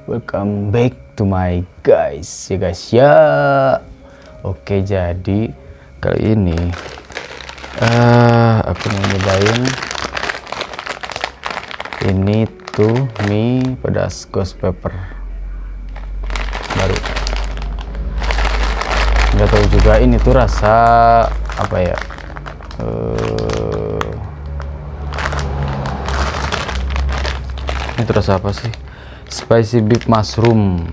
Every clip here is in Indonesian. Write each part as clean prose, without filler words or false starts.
Welcome back to my guys ya guys ya. Oke, jadi kali ini aku mau nyobain ini tuh mie pedas ghost pepper baru. Nggak tahu juga ini tuh rasa apa ya, ini tuh rasa apa sih, spicy beef mushroom,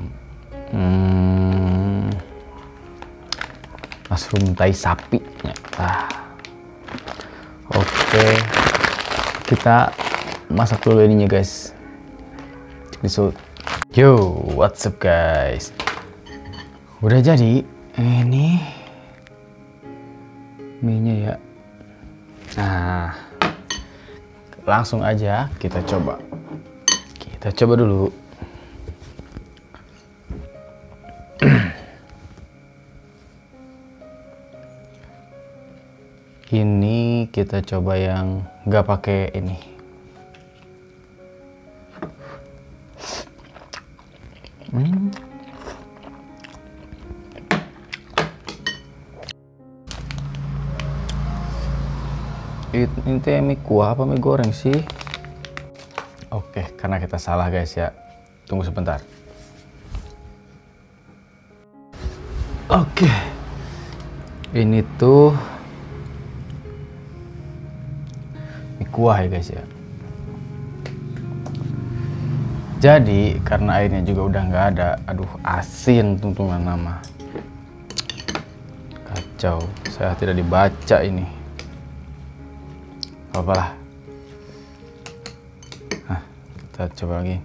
mushroom tai sapi ya. Oke, kita masak dulu ininya guys. Yo, what's up guys, udah jadi ini mie-nya ya. Nah, langsung aja kita coba dulu. Ini kita coba yang nggak pakai ini. Ini mie kuah apa mie goreng sih? Oke, karena kita salah guys ya. Tunggu sebentar. Oke. Ini tuh mie kuah ya guys ya. Jadi karena airnya juga udah nggak ada, aduh asin tuntungan nama. Kacau, saya tidak dibaca ini. Apalah. Nah, kita coba lagi.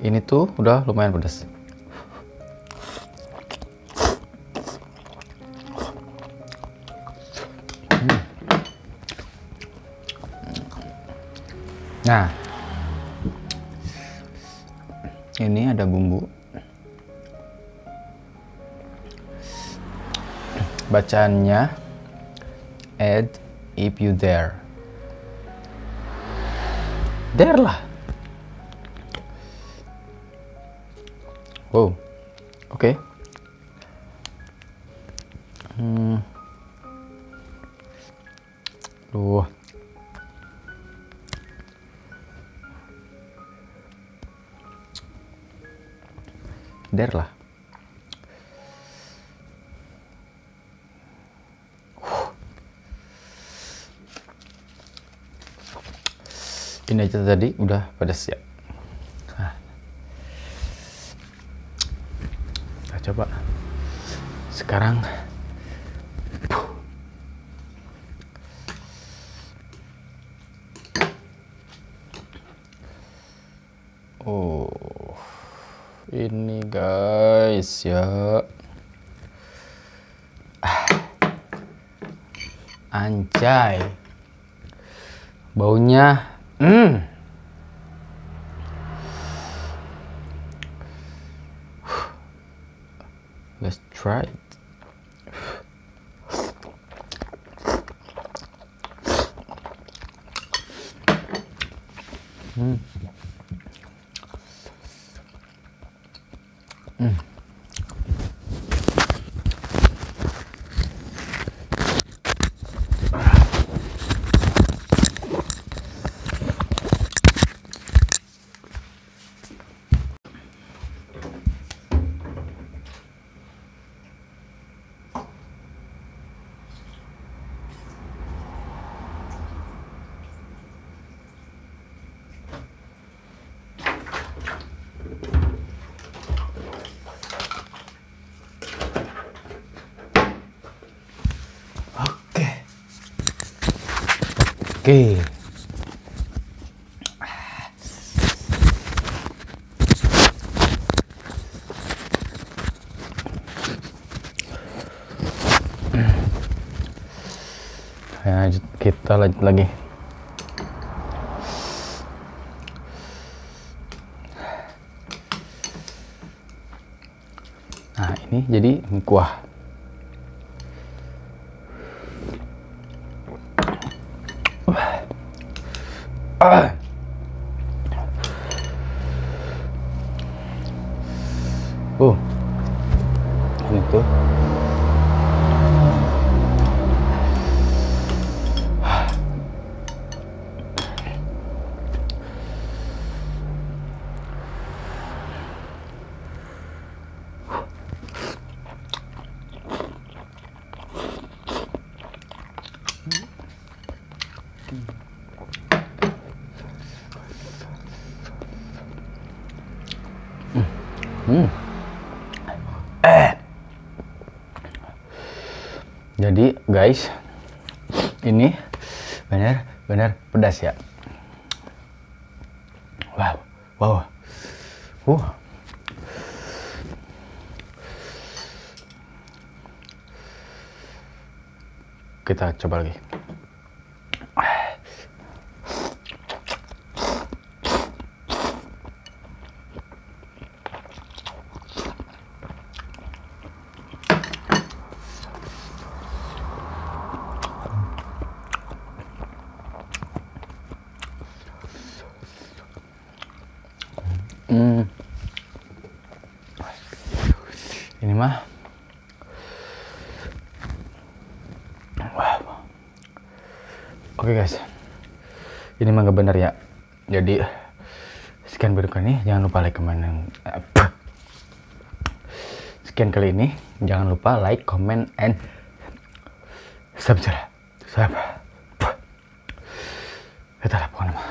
Ini tuh udah lumayan pedas. Nah, ini ada bumbu. Bacaannya add if you dare. Dare lah. Wow. Oke. Duh. Dare lah. Ini aja tadi udah pedas ya. Nah, kita coba sekarang. Oh, ini guys ya. Anjay, baunya. Let's try it. Oke. Kita lanjut lagi. Nah, ini jadi mie kuah. Ini tuh. Jadi guys, ini benar-benar pedas ya. Wow. Kita coba lagi. Ini mah oke guys, ini mah nggak bener ya. Jadi sekian video kali ini, jangan lupa like, comment, sekian kali ini jangan lupa like, comment, and subscribe. Kita lah pokoknya mah.